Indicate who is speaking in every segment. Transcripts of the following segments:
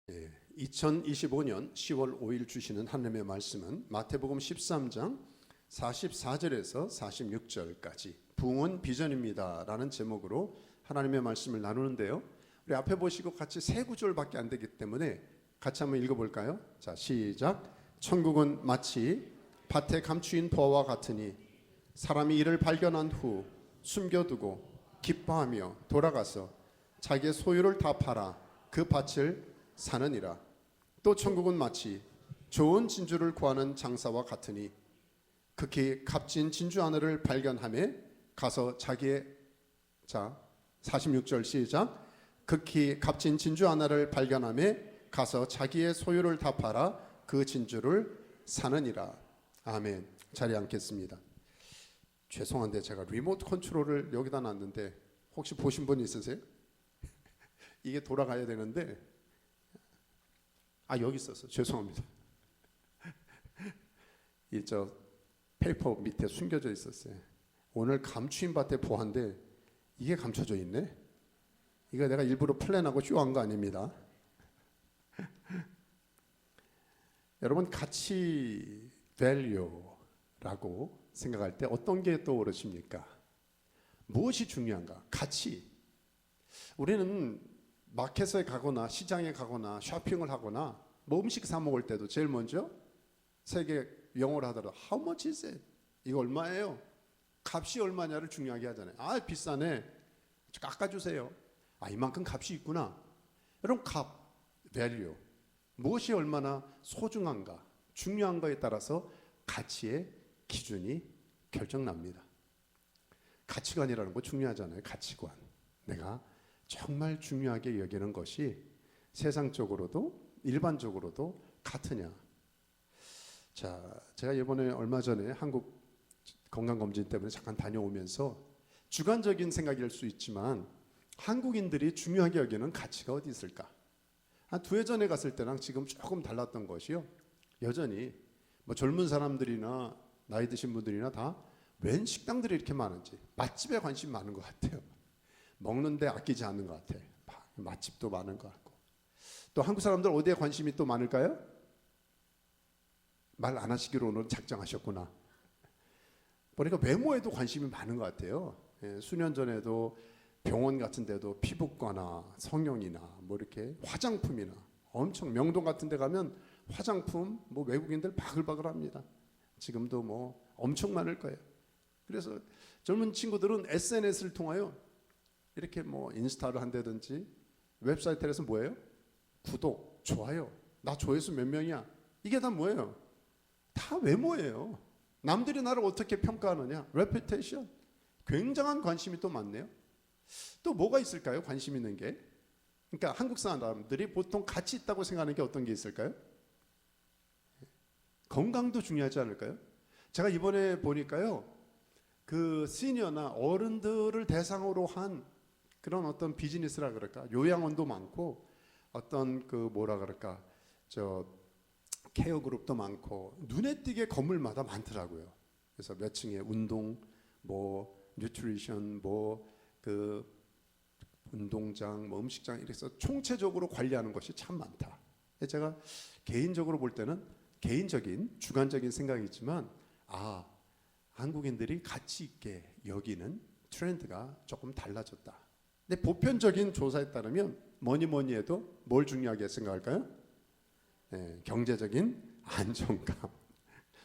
Speaker 1: 2025년 10월 5일 주시는 하나님의 말씀은 마태복음 13장 44절에서 46절까지 부흥은 비전입니다 라는 제목으로 하나님의 말씀을 나누는데요, 우리 앞에 보시고 같이 세 구절밖에 안 되기 때문에 같이 한번 읽어볼까요? 자, 시작. 천국은 마치 밭에 감추인 보화와 같으니 사람이 이를 발견한 후 숨겨두고 기뻐하며 돌아가서 자기의 소유를 다 팔아 그 밭을 사느니라. 또 천국은 마치 좋은 진주를 구하는 장사와 같으니 극히 값진 진주 하나를 발견하며 가서 자기의, 자 46절 시작. 극히 값진 진주 하나를 발견하며 가서 자기의 소유를 다 팔아 그 진주를 사느니라. 아멘. 자리에 앉겠습니다. 죄송한데 제가 리모트 컨트롤을 여기다 놨는데 혹시 보신 분 있으세요? 이게 돌아가야 되는데 여기 있었어. 죄송합니다. 이 저 페이퍼 밑에 숨겨져 있었어요. 오늘 감추인 밭에 보한데 이게 감춰져 있네. 이거 내가 일부러 플랜하고 쇼한 거 아닙니다. 여러분, 가치 value라고 생각할 때 어떤 게 떠오르십니까? 무엇이 중요한가? 가치. 우리는 마켓에 가거나 시장에 가거나 쇼핑을 하거나 뭐 음식 사 먹을 때도 제일 먼저 세계 영어로 하더라도 How much is it? 이거 얼마예요? 값이 얼마냐를 중요하게 하잖아요. 비싸네. 깎아주세요. 이만큼 값이 있구나. 여러분, 값, value. 무엇이 얼마나 소중한가, 중요한가에 따라서 가치의 기준이 결정납니다. 가치관이라는 거 중요하잖아요. 가치관. 내가 정말 중요하게 여기는 것이 세상적으로도 일반적으로도 같으냐. 자, 제가 이번에 얼마 전에 한국 건강검진 때문에 잠깐 다녀오면서 주관적인 생각일 수 있지만 한국인들이 중요하게 여기는 가치가 어디 있을까? 한 2해 전에 갔을 때랑 지금 조금 달랐던 것이요, 여전히 뭐 젊은 사람들이나 나이 드신 분들이나 다 웬 식당들이 이렇게 많은지 맛집에 관심이 많은 것 같아요. 먹는데 아끼지 않는 것 같아. 맛집도 많은 것 같고. 또 한국 사람들 어디에 관심이 또 많을까요? 말 안 하시기로 오늘 작정하셨구나. 보니까 외모에도 관심이 많은 것 같아요. 수년 전에도 병원 같은 데도 피부과나 성형이나 뭐 이렇게 화장품이나 엄청 명동 같은 데 가면 화장품 뭐 외국인들 바글바글합니다. 지금도 뭐 엄청 많을 거예요. 그래서 젊은 친구들은 SNS를 통하여 이렇게 뭐 인스타를 한다든지 웹사이트에서 뭐예요? 구독, 좋아요. 나 조회수 몇 명이야? 이게 다 뭐예요? 다 외모예요. 남들이 나를 어떻게 평가하느냐? 레퓨테이션. 굉장한 관심이 또 많네요. 또 뭐가 있을까요? 관심 있는 게. 그러니까 한국 사람들이 보통 가치 있다고 생각하는 게 어떤 게 있을까요? 건강도 중요하지 않을까요? 제가 이번에 보니까요, 그 시니어나 어른들을 대상으로 한 그런 어떤 비즈니스라 그럴까, 요양원도 많고 어떤 그 뭐라 그럴까, 저 케어 그룹도 많고 눈에 띄게 건물마다 많더라고요. 그래서 몇 층에 운동, 뭐 뉴트리션, 뭐 그 운동장, 뭐 음식장, 이래서 총체적으로 관리하는 것이 참 많다. 제가 개인적으로 볼 때는 개인적인 주관적인 생각이지만 한국인들이 가치 있게 여기는 트렌드가 조금 달라졌다. 근데 보편적인 조사에 따르면 뭐니 해도 뭘 중요하게 생각할까요? 경제적인 안정감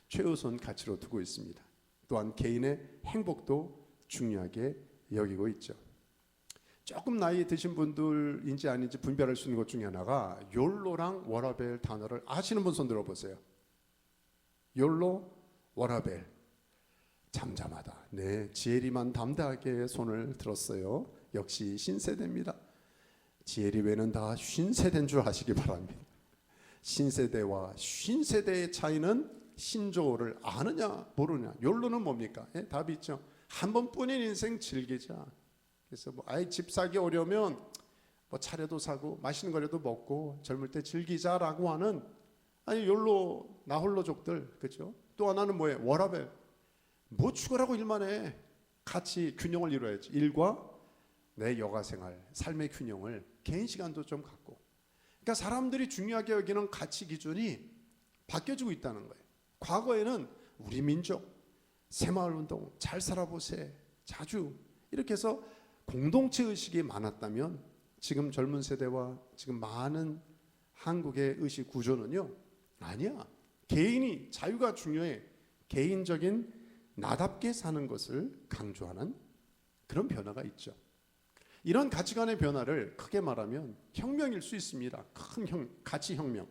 Speaker 1: 최우선 가치로 두고 있습니다. 또한 개인의 행복도 중요하게 여기고 있죠. 조금 나이 드신 분들인지 아닌지 분별할 수 있는 것 중에 하나가 욜로랑 워라벨 단어를 아시는 분 손 들어보세요. 욜로, 워라벨. 잠잠하다. 네, 지혜리만 담대하게 손을 들었어요. 역시 신세대입니다. 지혜리 외는 다 쉰세대인 줄 아시기 바랍니다. 신세대와 쉰세대의 차이는 신조어를 아느냐 모르느냐. 욜로는 뭡니까? 답이 있죠. 한 번뿐인 인생 즐기자. 그래서 뭐 집 사기 어려우면 뭐 차려도 사고 맛있는 거라도 먹고 젊을 때 즐기자라고 하는 욜로 나홀로족들, 그렇죠? 또 하나는 뭐예요? 워라벨. 뭐 죽으라고 일만 해. 같이 균형을 이루어야지. 일과 내 여가 생활, 삶의 균형을 개인 시간도 좀 갖고 그러니까 사람들이 중요하게 여기는 가치 기준이 바뀌어지고 있다는 거예요. 과거에는 우리 민족, 새마을운동, 잘 살아보세, 자주 이렇게 해서 공동체 의식이 많았다면 지금 젊은 세대와 지금 많은 한국의 의식 구조는요, 아니야. 개인이 자유가 중요해. 개인적인 나답게 사는 것을 강조하는 그런 변화가 있죠. 이런 가치관의 변화를 크게 말하면 혁명일 수 있습니다. 큰 가치 혁명.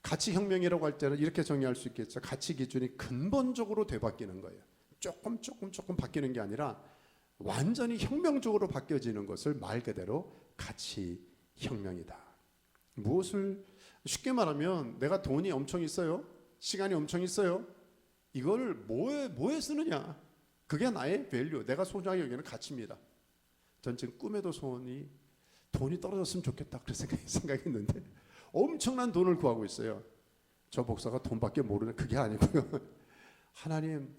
Speaker 1: 가치 혁명이라고 할 때는 이렇게 정의할 수 있겠죠. 가치 기준이 근본적으로 되바뀌는 거예요. 조금 바뀌는 게 아니라 완전히 혁명적으로 바뀌어지는 것을 말 그대로 가치 혁명이다. 무엇을 쉽게 말하면 내가 돈이 엄청 있어요. 시간이 엄청 있어요. 이걸 뭐에 쓰느냐? 그게 나의 밸류, 내가 소중하게 여기는 가치입니다. 전 지금 꿈에도 소원이 돈이 떨어졌으면 좋겠다 그런 생각했는데 엄청난 돈을 구하고 있어요. 저 목사가 돈밖에 모르는 그게 아니고요. 하나님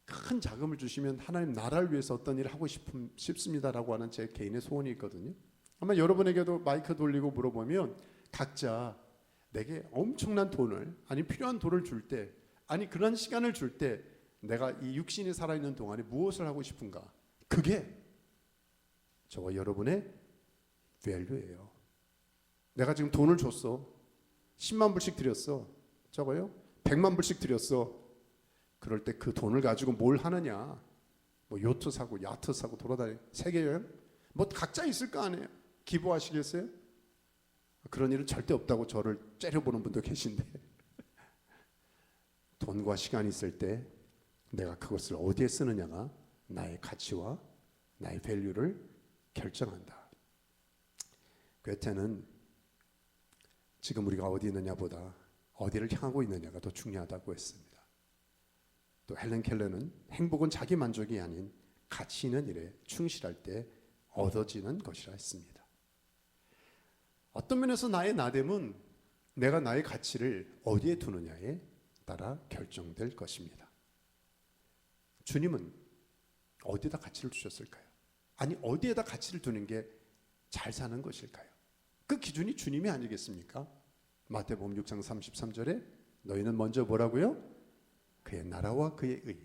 Speaker 1: 큰 자금을 주시면 하나님 나라를 위해서 어떤 일을 하고 싶습니다라고 하는 제 개인의 소원이 있거든요. 아마 여러분에게도 마이크 돌리고 물어보면 각자 내게 엄청난 돈을 아니 필요한 돈을 줄 때 아니 그런 시간을 줄 때 내가 이 육신이 살아있는 동안에 무엇을 하고 싶은가? 그게 저와 여러분의 밸류예요. 내가 지금 돈을 줬어. 10만 불씩 드렸어. 저거요? 100만 불씩 드렸어. 그럴 때 그 돈을 가지고 뭘 하느냐? 뭐 요트 사고 야트 사고 돌아다니고 세계 여행? 뭐 각자 있을 거 아니에요. 기부하시겠어요? 그런 일은 절대 없다고 저를 째려보는 분도 계신데 돈과 시간이 있을 때 내가 그것을 어디에 쓰느냐가 나의 가치와 나의 밸류를 결정한다. 괴테는 지금 우리가 어디 있느냐보다 어디를 향하고 있느냐가 더 중요하다고 했습니다. 또 헬렌 켈러는 행복은 자기 만족이 아닌 가치 있는 일에 충실할 때 얻어지는 것이라 했습니다. 어떤 면에서 나의 나됨은 내가 나의 가치를 어디에 두느냐에 따라 결정될 것입니다. 주님은 어디에다 가치를 두셨을까요? 아니 어디에다 가치를 두는 게 잘 사는 것일까요? 그 기준이 주님이 아니겠습니까? 마태복음 6장 33절에 너희는 먼저 뭐라고요? 그의 나라와 그의 의.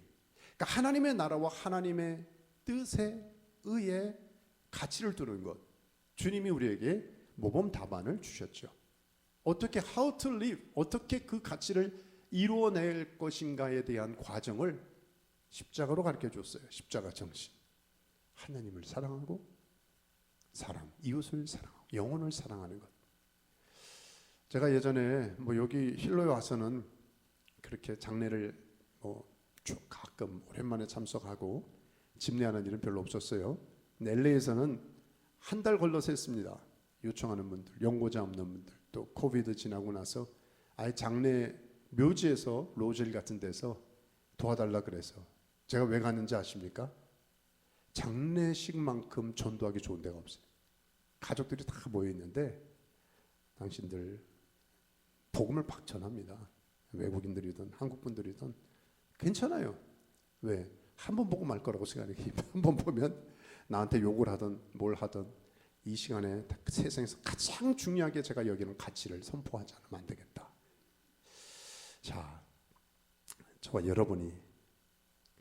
Speaker 1: 그러니까 하나님의 나라와 하나님의 뜻에 의해 가치를 두는 것. 주님이 우리에게 모범 답안을 주셨죠. 어떻게 how to live, 어떻게 그 가치를 이루어낼 것인가에 대한 과정을 십자가로 가르쳐 줬어요. 십자가 정신. 하나님을 사랑하고 사람, 이웃을 사랑하고 영혼을 사랑하는 것. 제가 예전에 여기 힐로에 와서는 그렇게 장례를 가끔 오랜만에 참석하고 집례하는 일은 별로 없었어요. LA에서는 한 달 걸러서 했습니다. 요청하는 분들, 연고자 없는 분들, 또 코비드 지나고 나서 아예 장례 묘지에서 로젤 같은 데서 도와달라 그래서 제가 왜 갔는지 아십니까? 장례식만큼 전도하기 좋은 데가 없어요. 가족들이 다 모여 있는데 당신들 복음을 막 전합니다. 외국인들이든 한국분들이든 괜찮아요. 왜? 한 번 보고 말 거라고 생각해요. 한 번 보면 나한테 욕을 하든 뭘 하든 이 시간에 세상에서 가장 중요하게 제가 여기는 가치를 선포하지 않으면 안 되겠다. 자, 저와 여러분이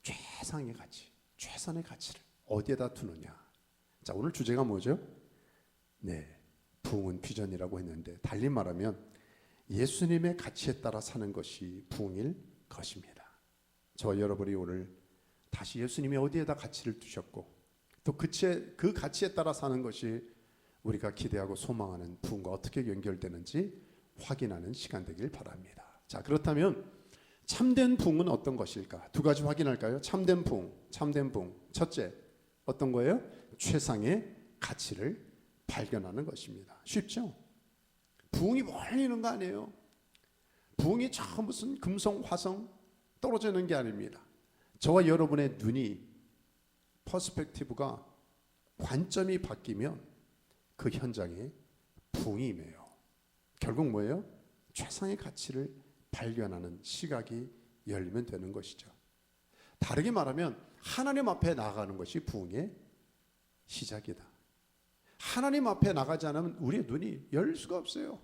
Speaker 1: 최상의 가치, 최선의 가치를 어디에다 두느냐. 자, 오늘 주제가 뭐죠? 네, 부흥은 비전이라고 했는데 달리 말하면 예수님의 가치에 따라 사는 것이 부흥일 것입니다. 저와 여러분이 오늘 다시 예수님이 어디에다 가치를 두셨고 또 그 가치에 따라 사는 것이 우리가 기대하고 소망하는 부흥과 어떻게 연결되는지 확인하는 시간 되길 바랍니다. 자, 그렇다면 참된 부흥은 어떤 것일까? 두 가지 확인할까요? 참된 부흥. 첫째, 어떤 거예요? 최상의 가치를 발견하는 것입니다. 쉽죠? 부흥이 멀리 있는 거 아니에요. 부흥이 저 무슨 금성, 화성 떨어지는 게 아닙니다. 저와 여러분의 눈이 퍼스펙티브가 관점이 바뀌면 그 현장에 부흥이 임해요. 결국 뭐예요? 최상의 가치를 발견하는 시각이 열리면 되는 것이죠. 다르게 말하면 하나님 앞에 나아가는 것이 부흥의 시작이다. 하나님 앞에 나가지 않으면 우리의 눈이 열 수가 없어요.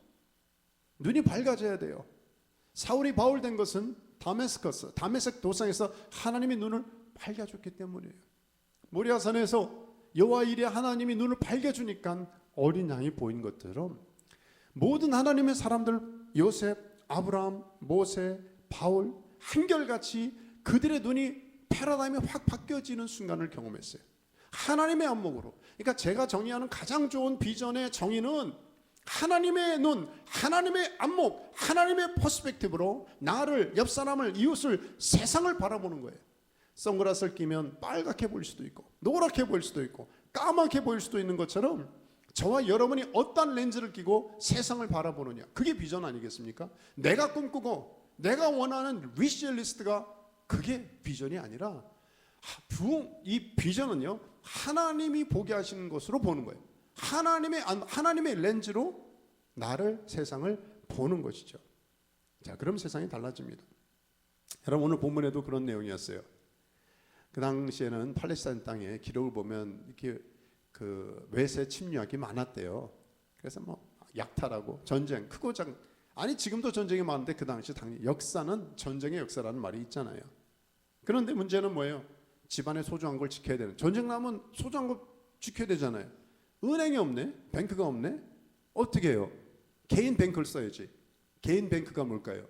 Speaker 1: 눈이 밝아져야 돼요. 사울이 바울 된 것은 다메섹 도상에서 하나님의 눈을 밝아줬기 때문이에요. 모리아산에서 여호와 일에 하나님이 눈을 밝아주니까 어린 양이 보인 것처럼 모든 하나님의 사람들, 요셉, 아브라함, 모세, 바울 한결같이 그들의 눈이 패러다임이 확 바뀌어지는 순간을 경험했어요. 하나님의 안목으로. 그러니까 제가 정의하는 가장 좋은 비전의 정의는 하나님의 눈, 하나님의 안목, 하나님의 퍼스펙티브로 나를, 옆 사람을, 이웃을, 세상을 바라보는 거예요. 선글라스를 끼면 빨갛게 보일 수도 있고 노랗게 보일 수도 있고 까맣게 보일 수도 있는 것처럼 저와 여러분이 어떤 렌즈를 끼고 세상을 바라보느냐, 그게 비전 아니겠습니까? 내가 꿈꾸고 내가 원하는 위시리스트가 그게 비전이 아니라 이 비전은요 하나님이 보게 하시는 것으로 보는 거예요. 하나님의 렌즈로 나를, 세상을 보는 것이죠. 자, 그럼 세상이 달라집니다. 여러분, 오늘 본문에도 그런 내용이었어요. 그 당시에는 팔레스타인 땅에 기록을 보면 이렇게 그 외세 침략이 많았대요. 그래서 뭐 약탈하고 전쟁, 크고 작은, 아니 지금도 전쟁이 많은데 그 당시 당연히 역사는 전쟁의 역사라는 말이 있잖아요. 그런데 문제는 뭐예요? 집안에 소중한 걸 지켜야 되는, 전쟁 나면 소중한 걸 지켜야 되잖아요. 은행이 없네, 뱅크가 없네, 어떻게 해요? 개인 뱅크를 써야지. 개인 뱅크가 뭘까요?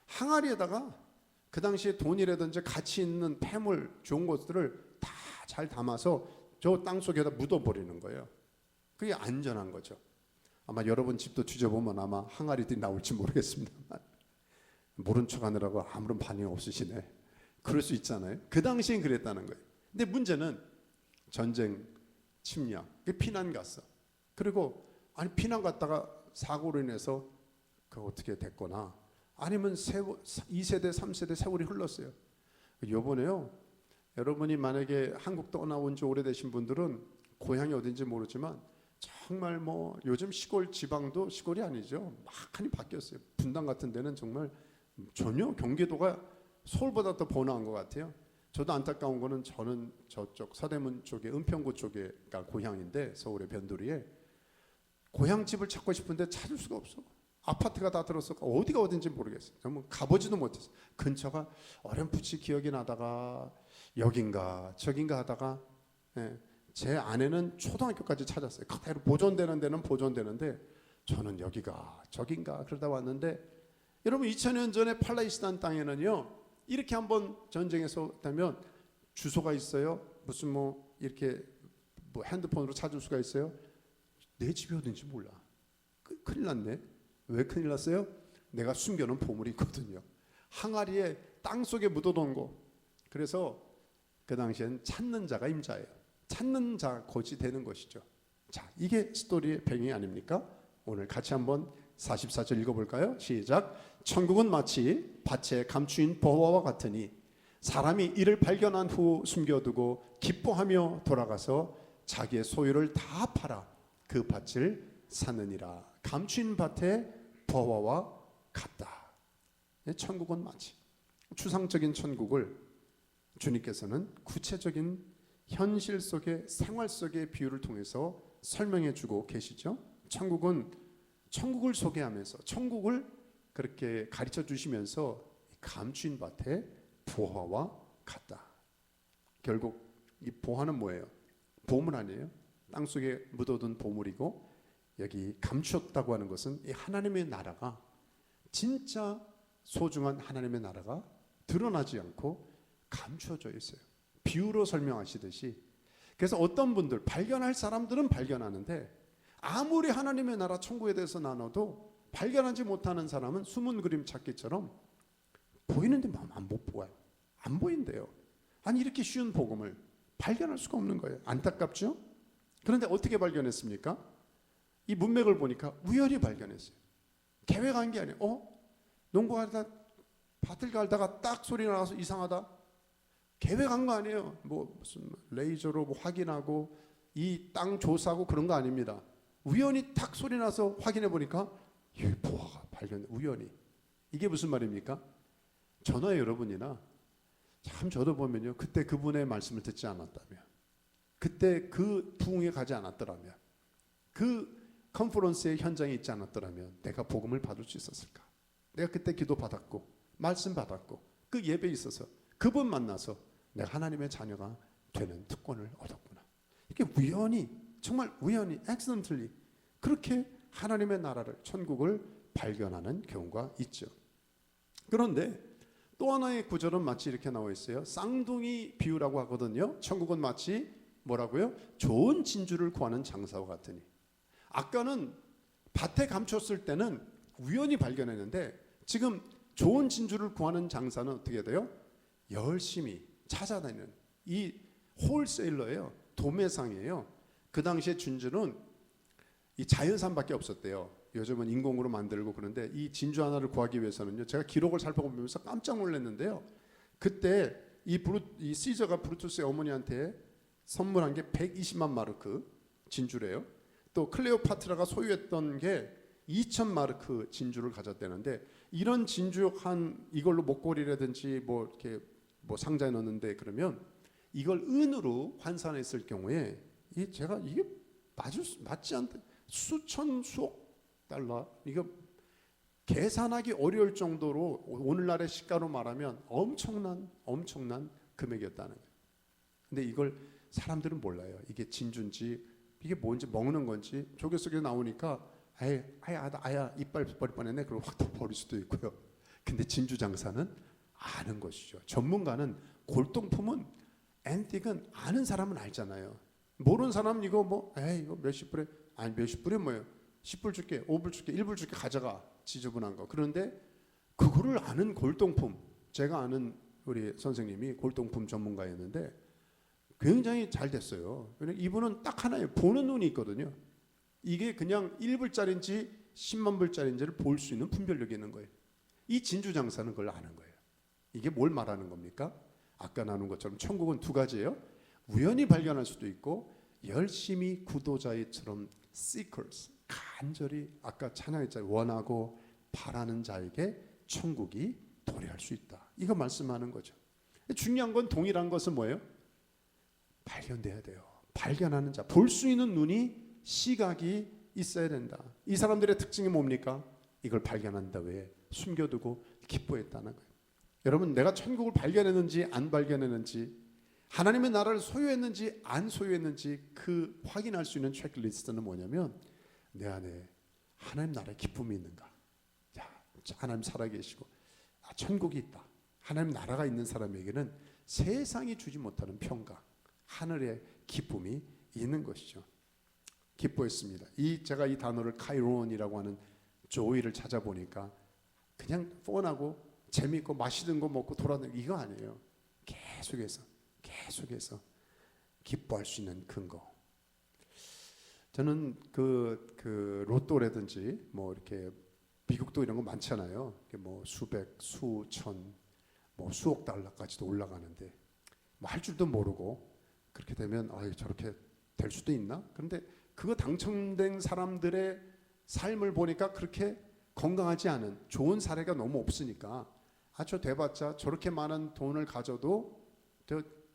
Speaker 1: 항아리에다가 그 당시에 돈이라든지 가치 있는 폐물, 좋은 것들을 다 잘 담아서 저 땅 속에다 묻어버리는 거예요. 그게 안전한 거죠. 아마 여러분 집도 뒤져보면 아마 항아리들이 나올지 모르겠습니다만 모른 척하느라고 아무런 반응 없으시네. 그럴 수 있잖아요. 그 당시엔 그랬다는 거예요. 근데 문제는 전쟁, 침략, 피난 갔어. 그리고 아니 피난 갔다가 사고로 인해서 그 어떻게 됐거나 아니면 2세대, 3세대 세월이 흘렀어요. 요번에요, 여러분이 만약에 한국 떠나온 지 오래되신 분들은 고향이 어딘지 모르지만 정말 뭐 요즘 시골 지방도 시골이 아니죠. 막하니 바뀌었어요. 분당 같은 데는 정말 전혀 경계도가 서울보다 더 번화한 것 같아요. 저도 안타까운 거는 저는 저쪽 서대문 쪽에 은평구 쪽에가 고향인데 서울의 변두리에 고향집을 찾고 싶은데 찾을 수가 없어. 아파트가 다 들었어. 어디가 어딘지 모르겠어요. 정말 가보지도 못했어. 근처가 어렴풋이 기억이 나다가 여긴가 저긴가 하다가 제 아내는 초등학교까지 찾았어요. 그대로 보존되는 데는 보존되는데 저는 여기가 저긴가 그러다 왔는데, 여러분 2000년 전에 팔레스타인 땅에는요 이렇게 한번 전쟁에서 있다면 주소가 있어요. 무슨 뭐 이렇게 뭐 핸드폰으로 찾을 수가 있어요. 내 집이 어딘지 몰라. 큰일 났네. 왜 큰일 났어요? 내가 숨겨놓은 보물이 있거든요. 항아리에 땅 속에 묻어둔 거. 그래서 그 당시엔 찾는 자가 임자예요. 찾는 자 곧이 되는 것이죠. 자, 이게 스토리의 배경이 아닙니까? 오늘 같이 한번 44절 읽어볼까요? 시작. 천국은 마치 밭에 감추인 보화와 같으니 사람이 이를 발견한 후 숨겨두고 기뻐하며 돌아가서 자기의 소유를 다 팔아 그 밭을 사느니라. 감추인 밭에 보화와 같다. 천국은 마치, 추상적인 천국을 주님께서는 구체적인 현실 속의 생활 속의 비유를 통해서 설명해 주고 계시죠. 천국을 소개하면서 천국을 그렇게 가르쳐 주시면서 감추인 밭에 보화와 같다. 결국 이 보화는 뭐예요? 보물 아니에요? 땅속에 묻어둔 보물이고, 여기 감추었다고 하는 것은 이 하나님의 나라가, 진짜 소중한 하나님의 나라가 드러나지 않고 감추어져 있어요. 비유로 설명하시듯이. 그래서 어떤 분들, 발견할 사람들은 발견하는데 아무리 하나님의 나라 천국에 대해서 나눠도 발견하지 못하는 사람은 숨은 그림 찾기처럼 보이는데 못 보아요. 안 보인대요. 아니 이렇게 쉬운 복음을 발견할 수가 없는 거예요. 안타깝죠? 그런데 어떻게 발견했습니까? 이 문맥을 보니까 우연히 발견했어요. 계획한 게 아니에요. 농구하다 밭을 갈다가 딱 소리 나서 이상하다. 계획한 거 아니에요. 뭐 무슨 레이저로 뭐 확인하고 이 땅 조사하고 그런 거 아닙니다. 우연히 탁 소리 나서 확인해 보니까 이 보화가 발견돼. 우연히. 이게 무슨 말입니까? 저나 여러분이나 참 저도 보면요, 그때 그분의 말씀을 듣지 않았다면, 그때 그 부흥에 가지 않았더라면, 그 컨퍼런스의 현장에 있지 않았더라면 내가 복음을 받을 수 있었을까? 내가 그때 기도 받았고 말씀 받았고 그 예배에 있어서 그분 만나서 내가 하나님의 자녀가 되는 특권을 얻었구나. 이게 우연히, 정말 우연히, accidentally 그렇게 하나님의 나라를, 천국을 발견하는 경우가 있죠. 그런데 또 하나의 구절은 마치 이렇게 나와 있어요. 쌍둥이 비유라고 하거든요. 천국은 마치 뭐라고요? 좋은 진주를 구하는 장사와 같으니. 아까는 밭에 감췄을 때는 우연히 발견했는데 지금 좋은 진주를 구하는 장사는 어떻게 돼요? 열심히 찾아다니는 이 홀세일러예요. 도매상이에요. 그 당시에 진주는 이 자연산밖에 없었대요. 요즘은 인공으로 만들고 그런데 이 진주 하나를 구하기 위해서는요. 제가 기록을 살펴보면서 깜짝 놀랐는데요. 그때 이 시저가 브루투스의 어머니한테 선물한 게 120만 마르크 진주래요. 또 클레오파트라가 소유했던 게 2천 마르크 진주를 가졌다는데 이런 진주 한 이걸로 목걸이라든지 뭐 이렇게 뭐 상자에 넣는데 그러면 이걸 은으로 환산했을 경우에 제가 이게 맞지 않다 수천 수억 달러 이거 계산하기 어려울 정도로 오늘날의 시가로 말하면 엄청난 금액이었다는 거예요. 근데 이걸 사람들은 몰라요. 이게 진주인지 이게 뭔지 먹는 건지 조개 속에 나오니까 아야 이빨 버릴 뻔했네. 그리고 확 버릴 수도 있고요. 근데 진주 장사는 아는 것이죠. 전문가는 골동품은 앤틱은 아는 사람은 알잖아요. 모르는 사람은 이거 이거 몇십 불에 아니 몇십 불에 뭐예요? 10불 줄게, 5불 줄게, 1불 줄게 가져가. 지저분한 거. 그런데 그거를 아는 골동품. 제가 아는 우리 선생님이 골동품 전문가였는데 굉장히 잘 됐어요. 이분은 딱 하나예요. 보는 눈이 있거든요. 이게 그냥 1불짜리인지 10만 불짜리인지를 볼 수 있는 분별력이 있는 거예요. 이 진주 장사는 그걸 아는 거예요. 이게 뭘 말하는 겁니까? 아까 나눈 것처럼 천국은 두 가지예요. 우연히 발견할 수도 있고 열심히 구도자처럼 seekers, 간절히 아까 찬양했잖아요. 원하고 바라는 자에게 천국이 도래할 수 있다. 이거 말씀하는 거죠. 중요한 건 동일한 것은 뭐예요? 발견돼야 돼요. 발견하는 자, 볼 수 있는 눈이 시각이 있어야 된다. 이 사람들의 특징이 뭡니까? 이걸 발견한 다음에 숨겨두고 기뻐했다는 거예요. 여러분, 내가 천국을 발견했는지 안 발견했는지, 하나님의 나라를 소유했는지 안 소유했는지 그 확인할 수 있는 체크리스트는 뭐냐면 내 안에 하나님 나라의 기쁨이 있는가? 야, 하나님 살아계시고 천국이 있다. 하나님 나라가 있는 사람에게는 세상이 주지 못하는 평강, 하늘의 기쁨이 있는 것이죠. 기뻐했습니다. 제가 이 단어를 카이론이라고 하는 조이를 찾아보니까 그냥 뻔하고 재미있고 맛있는 거 먹고 돌아다니는 이거 아니에요. 계속해서 기뻐할 수 있는 근거. 저는 그 로또라든지 뭐 이렇게 미국도 이런 거 많잖아요. 뭐 수백, 수천, 뭐 수억 달러까지도 올라가는데 뭐 할 줄도 모르고 그렇게 되면 저렇게 될 수도 있나? 그런데 그거 당첨된 사람들의 삶을 보니까 그렇게 건강하지 않은 좋은 사례가 너무 없으니까 저 돼봤자 저렇게 많은 돈을 가져도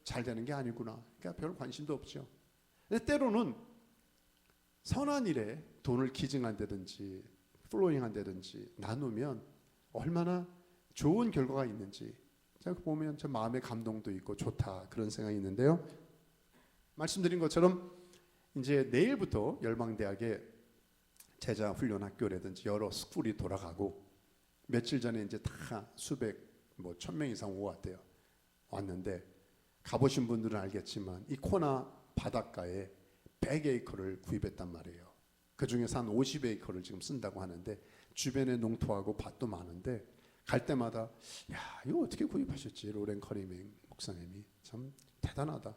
Speaker 1: 잘 되는 게 아니구나. 그러니까 별 관심도 없죠. 근데 때로는 선한 일에 돈을 기증한다든지 플로잉한다든지 나누면 얼마나 좋은 결과가 있는지 제가 보면 저 마음의 감동도 있고 좋다 그런 생각이 있는데요. 말씀드린 것처럼 이제 내일부터 열방대학에 제자 훈련 학교라든지 여러 스쿨이 돌아가고 며칠 전에 이제 다 수백 뭐 1000명 이상 왔는데 가보신 분들은 알겠지만 이 코나 바닷가에 100에이커를 구입했단 말이에요. 그 중에서 한 50에이커를 지금 쓴다고 하는데 주변에 농토하고 밭도 많은데 갈 때마다 야 이거 어떻게 구입하셨지? 로렌 커리밍 목사님이 참 대단하다.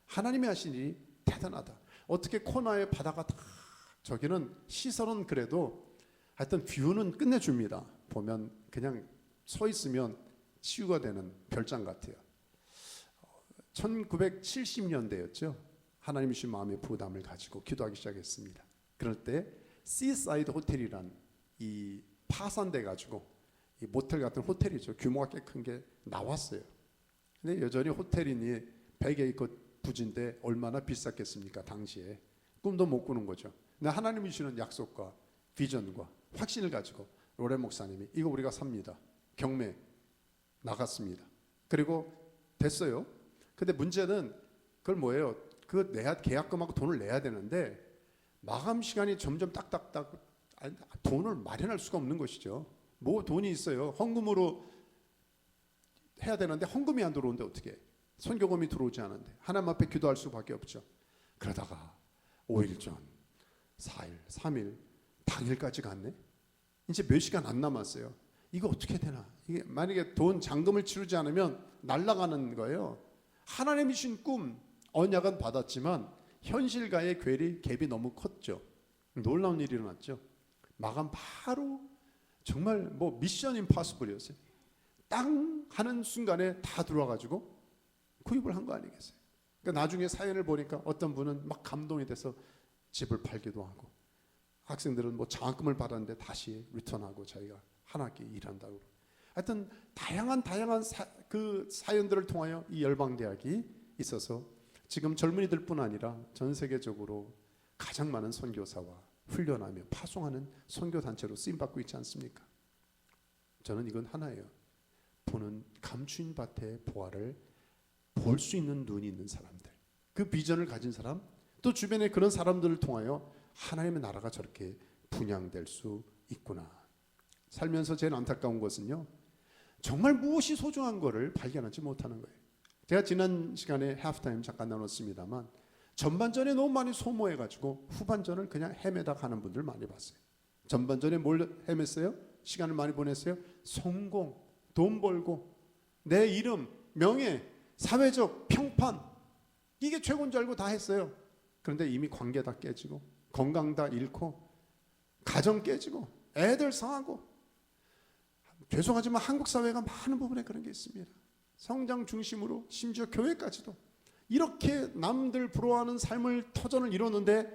Speaker 1: 하나님이 하신 일이 대단하다. 어떻게 코나의 바다가 다 저기는 시설은 그래도 하여튼 뷰는 끝내줍니다. 보면 그냥 서 있으면 치유가 되는 별장 같아요. 1970년대였죠. 하나님이 주신 마음의 부담을 가지고 기도하기 시작했습니다. 그럴 때 시사이드 호텔이란 이 파산돼 가지고 이 모텔 같은 호텔이죠. 규모가 꽤 큰 게 나왔어요. 근데 여전히 호텔이니 100에이커 부지인데 얼마나 비쌌겠습니까? 당시에 꿈도 못 꾸는 거죠. 근데 하나님이 주시는 약속과 비전과 확신을 가지고 로렌 목사님이 이거 우리가 삽니다. 경매 나갔습니다. 그리고 됐어요. 근데 문제는 그걸 뭐예요? 그 계약금하고 돈을 내야 되는데 마감 시간이 점점 딱딱딱 돈을 마련할 수가 없는 것이죠. 뭐 돈이 있어요. 헌금으로 해야 되는데 헌금이 안 들어오는데 어떻게 해? 선교금이 들어오지 않은데 하나님 앞에 기도할 수밖에 없죠. 그러다가 5일 전, 4일, 3일, 당일까지 갔네. 이제 몇 시간 안 남았어요. 이거 어떻게 되나? 이게 만약에 돈 잔금을 치르지 않으면 날아가는 거예요. 하나님이 주신 꿈, 언약은 받았지만 현실과의 갭이 너무 컸죠. 놀라운 일이 일어났죠. 마감 바로 정말 뭐 미션 임파서블이었어요. 땅 하는 순간에 다 들어와가지고 구입을 한 거 아니겠어요? 그러니까 나중에 사연을 보니까 어떤 분은 막 감동이 돼서 집을 팔기도 하고, 학생들은 뭐 장학금을 받았는데 다시 리턴하고 자기가 한 학기 일한다고. 하여튼 다양한 그 사연들을 통하여 이 열방대학이 있어서 지금 젊은이들뿐 아니라 전 세계적으로 가장 많은 선교사와 훈련하며 파송하는 선교단체로 쓰임받고 있지 않습니까? 저는 이건 하나예요. 보는 감추인 밭의 보화를 볼 수 있는 눈이 있는 사람들, 그 비전을 가진 사람, 또 주변에 그런 사람들을 통하여 하나님의 나라가 저렇게 분양될 수 있구나. 살면서 제일 안타까운 것은요, 정말 무엇이 소중한 거를 발견하지 못하는 거예요. 제가 지난 시간에 하프타임 잠깐 나눴습니다만 전반전에 너무 많이 소모해가지고 후반전을 그냥 헤매다 가는 분들 많이 봤어요. 전반전에 뭘 헤맸어요? 시간을 많이 보냈어요? 성공, 돈 벌고, 내 이름, 명예, 사회적 평판, 이게 최고인 줄 알고 다 했어요. 그런데 이미 관계 다 깨지고, 건강 다 잃고, 가정 깨지고, 애들 상하고. 죄송하지만 한국 사회가 많은 부분에 그런 게 있습니다. 성장 중심으로 심지어 교회까지도 이렇게 남들 부러워하는 삶을 터전을 이뤘는데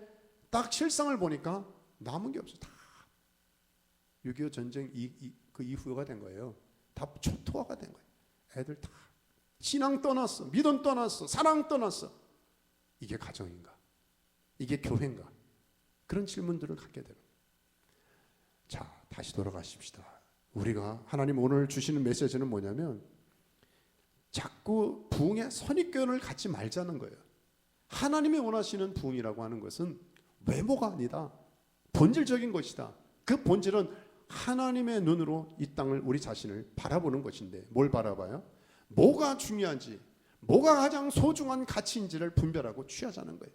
Speaker 1: 딱 실상을 보니까 남은 게 없어. 다 6.25 전쟁 그 이후가 된 거예요. 다 초토화가 된 거예요. 애들 다 신앙 떠났어, 믿음 떠났어, 사랑 떠났어. 이게 가정인가? 이게 교회인가? 그런 질문들을 갖게 되는. 자, 다시 돌아가십시다. 우리가 하나님 오늘 주시는 메시지는 뭐냐면 자꾸 부흥의 선입견을 갖지 말자는 거예요. 하나님이 원하시는 부흥이라고 하는 것은 외모가 아니다. 본질적인 것이다. 그 본질은 하나님의 눈으로 이 땅을, 우리 자신을 바라보는 것인데, 뭘 바라봐요? 뭐가 중요한지, 뭐가 가장 소중한 가치인지를 분별하고 취하자는 거예요.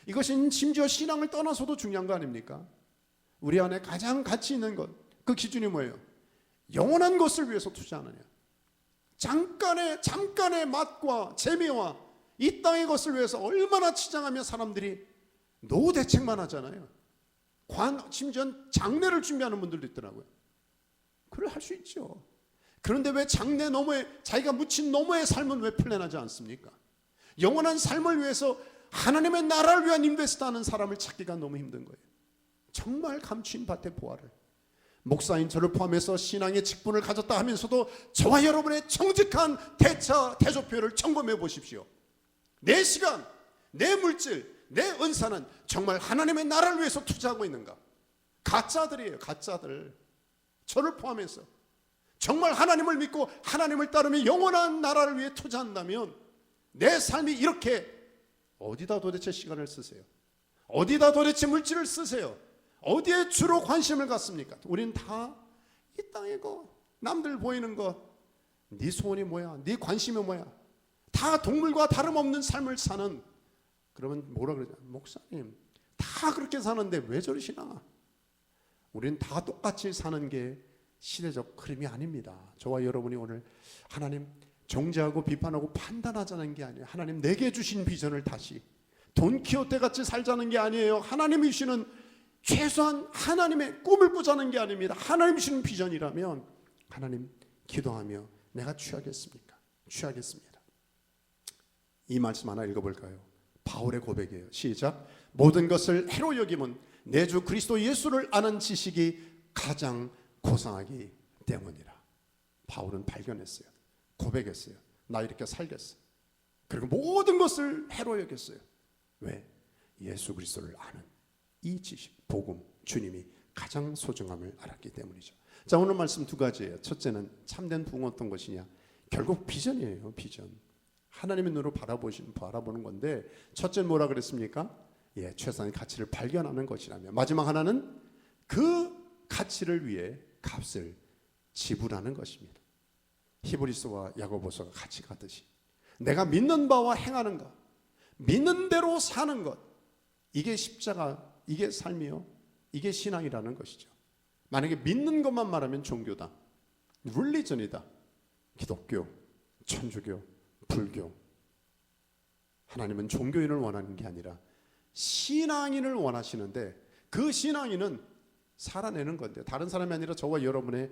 Speaker 1: 이것은 심지어 신앙을 떠나서도 중요한 거 아닙니까? 우리 안에 가장 가치 있는 것, 그 기준이 뭐예요? 영원한 것을 위해서 투자하느냐, 잠깐의 맛과 재미와 이 땅의 것을 위해서 얼마나 치장하며 사람들이 노후 대책만 하잖아요. 심지어 장례를 준비하는 분들도 있더라고요. 그걸 할 수 있죠. 그런데 왜 장례 너머에, 자기가 묻힌 너머의 삶은 왜 플랜하지 않습니까? 영원한 삶을 위해서 하나님의 나라를 위한 인베스트하는 사람을 찾기가 너무 힘든 거예요. 정말 감추인 밭의 보화를, 목사인 저를 포함해서 신앙의 직분을 가졌다 하면서도 저와 여러분의 정직한 대조표를 점검해 보십시오. 내 시간, 내 물질, 내 은사는 정말 하나님의 나라를 위해서 투자하고 있는가? 가짜들이에요. 가짜들. 저를 포함해서 정말 하나님을 믿고 하나님을 따르며 영원한 나라를 위해 투자한다면 내 삶이 이렇게, 어디다 도대체 시간을 쓰세요? 어디다 도대체 물질을 쓰세요? 어디에 주로 관심을 갖습니까? 우리는 다 이 땅의 것, 남들 보이는 것, 네 소원이 뭐야? 네 관심이 뭐야? 다 동물과 다름없는 삶을 사는. 그러면 뭐라 그러죠? 목사님, 다 그렇게 사는데 왜 저러시나? 우리는 다 똑같이 사는 게 시대적 흐름이 아닙니다. 저와 여러분이 오늘 하나님 정죄하고 비판하고 판단하자는 게 아니에요. 하나님 내게 주신 비전을 다시 돈키호테 같이 살자는 게 아니에요. 하나님이 주시는 최소한 하나님의 꿈을 꾸자는 게 아닙니다. 하나님이 주시는 비전이라면 하나님 기도하며 내가 취하겠습니까? 취하겠습니다. 이 말씀 하나 읽어볼까요? 바울의 고백이에요. 시작. 모든 것을 해로 여김은 내 주 그리스도 예수를 아는 지식이 가장 고상하기 때문이라. 바울은 발견했어요. 고백했어요. 나 이렇게 살겠어. 그리고 모든 것을 해로 여겼어요. 왜? 예수 그리스도를 아는. 이 지식, 복음, 주님이 가장 소중함을 알았기 때문이죠. 자, 오늘 말씀 두 가지예요. 첫째는 참된 부흥은 어떤 것이냐? 결국 비전이에요. 비전. 하나님의 눈으로 바라보는 건데, 첫째는 뭐라 그랬습니까? 예, 최선의 가치를 발견하는 것이라며, 마지막 하나는 그 가치를 위해 값을 지불하는 것입니다. 히브리서와 야고보서가 같이 가듯이 내가 믿는 바와 행하는 것, 믿는 대로 사는 것, 이게 십자가, 이게 삶이요, 이게 신앙이라는 것이죠. 만약에 믿는 것만 말하면 종교다, 릴리전이다. 기독교, 천주교, 불교. 하나님은 종교인을 원하는 게 아니라 신앙인을 원하시는데, 그 신앙인은 살아내는 건데, 다른 사람이 아니라 저와 여러분의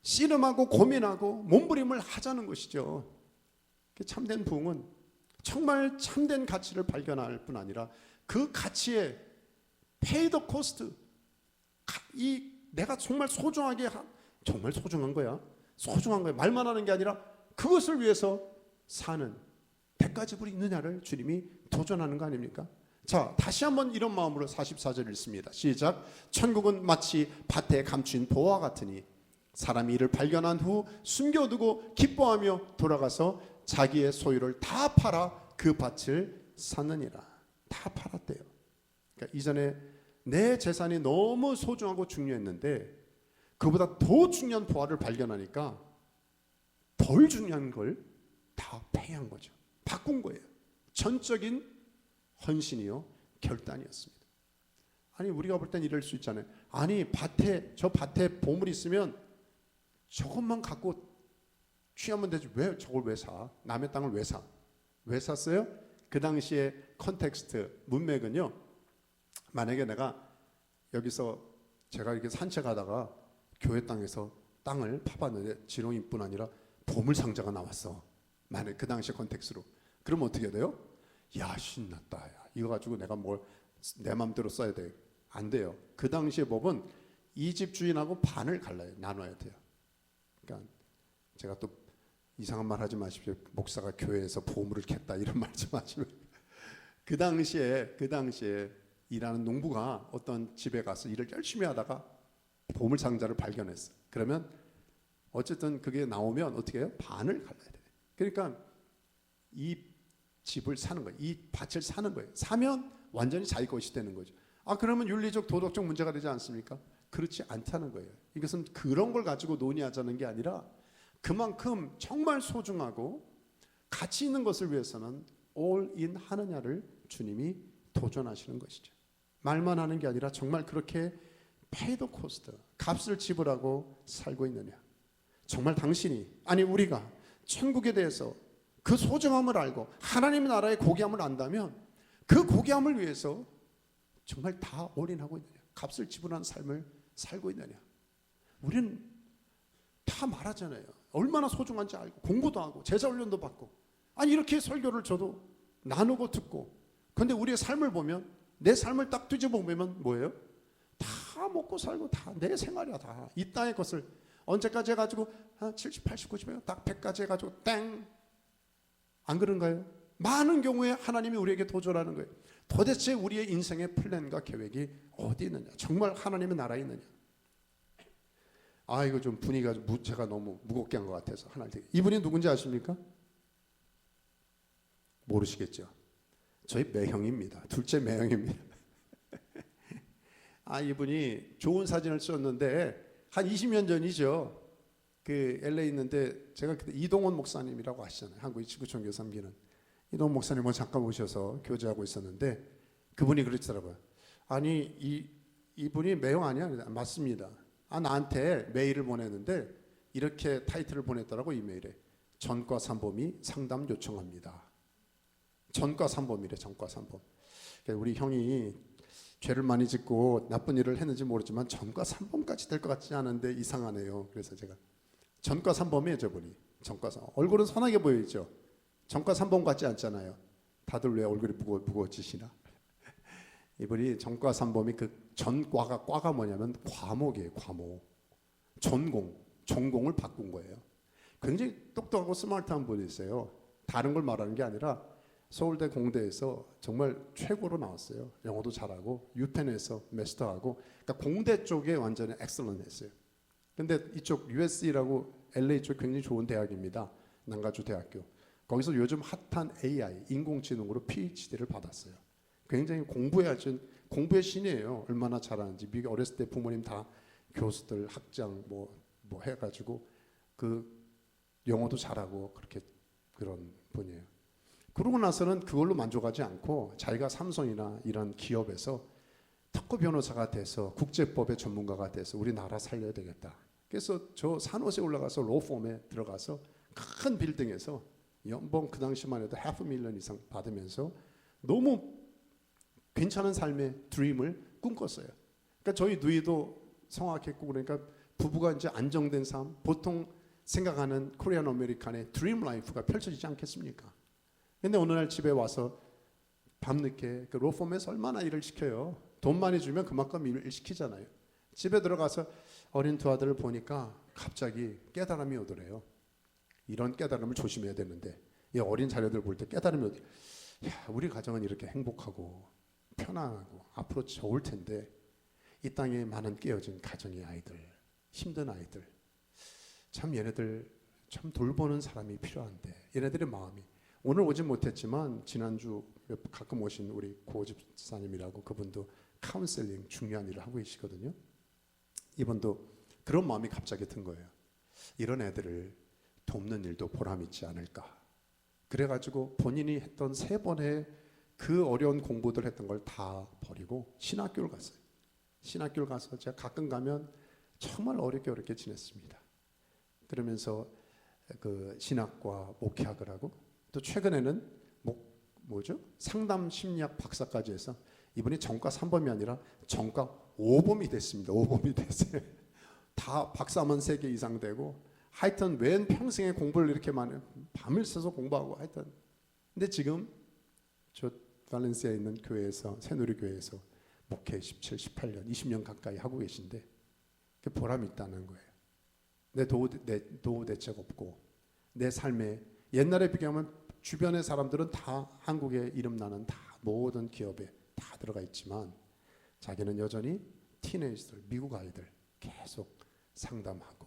Speaker 1: 씨름하고 고민하고 몸부림을 하자는 것이죠. 참된 부흥은 정말 참된 가치를 발견할 뿐 아니라 그 가치에 pay the cost, 이 내가 정말 소중하게, 정말 소중한 거야, 소중한 거야, 말만 하는 게 아니라 그것을 위해서 사는 대가 지불이 있느냐를 주님이 도전하는 거 아닙니까? 자, 다시 한번 이런 마음으로 44절 읽습니다. 시작. 천국은 마치 밭에 감춘 보화 같으니 사람이 이를 발견한 후 숨겨두고 기뻐하며 돌아가서 자기의 소유를 다 팔아 그 밭을 샀느니라. 다 팔았대요. 그러니까 이전에 내 재산이 너무 소중하고 중요했는데 그보다 더 중요한 보화를 발견하니까 덜 중요한 걸 다 패한 거죠. 바꾼 거예요. 전적인 헌신이요, 결단이었습니다. 아니, 우리가 볼 땐 이럴 수 있잖아요. 아니, 저 밭에 보물이 있으면 저것만 갖고 취하면 되지, 왜 저걸 왜 사? 남의 땅을 왜 사? 왜 샀어요? 그 당시에 컨텍스트, 문맥은요, 만약에 내가 여기서 제가 이렇게 산책하다가 교회 땅에서 땅을 파봤는데 지렁이뿐 아니라 보물 상자가 나왔어. 만약 그 당시 컨텍스트로. 그러면 어떻게 돼요? 야, 신났다. 야, 이거 가지고 내가 뭘 내 마음대로 써야 돼. 안 돼요. 그 당시의 법은 이 집 주인하고 반을 갈라요. 나눠야 돼요. 그러니까 제가 또 이상한 말 하지 마십시오. 목사가 교회에서 보물을 캤다 이런 말 좀 하시면. 그 당시에 일하는 농부가 어떤 집에 가서 일을 열심히 하다가 보물 상자를 발견했어. 그러면 어쨌든 그게 나오면 어떻게 해요? 반을 갈라야 돼요. 그러니까 이 집을 사는 거예요. 이 밭을 사는 거예요. 사면 완전히 자기 것이 되는 거죠. 아, 그러면 윤리적, 도덕적 문제가 되지 않습니까? 그렇지 않다는 거예요. 이것은 그런 걸 가지고 논의하자는 게 아니라 그만큼 정말 소중하고 가치 있는 것을 위해서는 all in 하느냐를 주님이 도전하시는 것이죠. 말만 하는 게 아니라 정말 그렇게 pay the cost, 값을 지불하고 살고 있느냐. 정말 당신이, 아니 우리가 천국에 대해서 그 소중함을 알고 하나님의 나라의 고귀함을 안다면 그 고귀함을 위해서 정말 다 올인하고 있느냐, 값을 지불하는 삶을 살고 있느냐. 우리는 다 말하잖아요. 얼마나 소중한지 알고 공부도 하고 제자 훈련도 받고, 아니 이렇게 설교를 저도 나누고 듣고, 그런데 우리의 삶을 보면, 내 삶을 딱 뒤집어 보면 뭐예요? 다 먹고 살고 다 내 생활이야. 다 이 땅의 것을 언제까지 해가지고 한 70, 80, 90에 딱 100까지 해가지고 땡, 안 그런가요? 많은 경우에 하나님이 우리에게 도전하는 거예요. 도대체 우리의 인생의 플랜과 계획이 어디 있느냐, 정말 하나님의 나라에 있느냐. 아, 이거 좀 분위기가 제가 너무 무겁게 한 것 같아서 하나 되게. 이분이 누군지 아십니까? 모르시겠죠? 저희 매형입니다. 둘째 매형입니다. 아, 이분이 좋은 사진을 찍었는데 한 20년 전이죠. 그 LA 있는데 제가 그때 이동원 목사님이라고 아시잖아요. 한국의 지구촌교 섬기는 이동원 목사님을 잠깐 오셔서 교제하고 있었는데 그분이 그러시더라고요. 아니 이분이 매형 아니야? 맞습니다. 아, 나한테 메일을 보냈는데 이렇게 타이틀을 보냈더라고. 이메일에 전과 삼범이 상담 요청합니다. 전과 삼범이래. 전과 삼범. 우리 형이 죄를 많이 짓고 나쁜 일을 했는지 모르지만 전과 삼범까지 될 것 같지 않은데 이상하네요. 그래서 제가 전과 삼범이에요. 저분이 전과 삼범. 얼굴은 선하게 보이죠. 전과 삼범 같지 않잖아요. 다들 왜 얼굴이 무거워지시나. 이분이 전과 삼범이 그 전과가 뭐냐면 과목이에요. 과목. 전공을 바꾼 거예요. 굉장히 똑똑하고 스마트한 분이 있어요. 다른 걸 말하는 게 아니라 서울대 공대에서 정말 최고로 나왔어요. 영어도 잘하고 유펜에서 마스터하고, 그러니까 공대 쪽에 완전히 엑셀런했어요. 근데 이쪽 USC라고 LA 쪽 굉장히 좋은 대학입니다. 남가주 대학교. 거기서 요즘 핫한 AI 인공지능으로 PhD를 받았어요. 굉장히 공부의 신이에요. 얼마나 잘하는지. 미국 어렸을 때 부모님 다 교수들, 학장 뭐 해가지고 그 영어도 잘하고 그렇게 그런 분이에요. 그러고 나서는 그걸로 만족하지 않고 자기가 삼성이나 이런 기업에서 특허 변호사가 돼서 국제법의 전문가가 돼서 우리나라 살려야 되겠다. 그래서 저 산호세 올라가서 로펌에 들어가서 큰 빌딩에서 연봉 그 당시만 해도 $500,000 이상 받으면서 너무 괜찮은 삶의 드림을 꿈꿨어요. 그러니까 저희 누이도 성악했고, 그러니까 부부가 이제 안정된 삶, 보통 생각하는 코리안 아메리칸의 드림 라이프가 펼쳐지지 않겠습니까? 근데 어느 날 집에 와서 밤늦게 그 로펌에서 얼마나 일을 시켜요. 돈 많이 주면 그만큼 일 시키잖아요. 집에 들어가서 어린 두 아들을 보니까 갑자기 깨달음이 오더래요. 이런 깨달음을 조심해야 되는데, 이 어린 자녀들 볼 때 깨달음이 오더래요. 야, 우리 가정은 이렇게 행복하고 편안하고 앞으로 좋을 텐데 이 땅에 많은 깨어진 가정의 아이들, 힘든 아이들, 참 얘네들 참 돌보는 사람이 필요한데, 얘네들의 마음이, 오늘 오진 못했지만 지난주 가끔 오신 우리 고 집사님이라고, 그분도 카운셀링 중요한 일을 하고 계시거든요. 이분도 그런 마음이 갑자기 든 거예요. 이런 애들을 돕는 일도 보람 있지 않을까. 그래가지고 본인이 했던 3번의 그 어려운 공부들 했던 걸 다 버리고 신학교를 갔어요. 신학교를 가서 제가 가끔 가면 정말 어렵게 지냈습니다. 그러면서 그 신학과 목회학을 하고, 또 최근에는 상담 심리학 박사까지 해서 이분이 전과 3범이 아니라 전과 5범이 됐습니다. 5범이 됐어요. 다 박사만 3개 이상 되고, 하여튼 웬 평생에 공부를 이렇게 많이 밤을 새서 공부하고 하여튼. 근데 지금 저 발렌시아에 있는 교회에서, 새누리교회에서 목회 17, 18년, 20년 가까이 하고 계신데 그 보람이 있다는 거예요. 내 도우 대책 없고, 내 삶에 옛날에 비교하면 주변의 사람들은 다 한국에 이름 나는 다 모든 기업에 다 들어가 있지만 자기는 여전히 티네이저들, 미국 아이들 계속 상담하고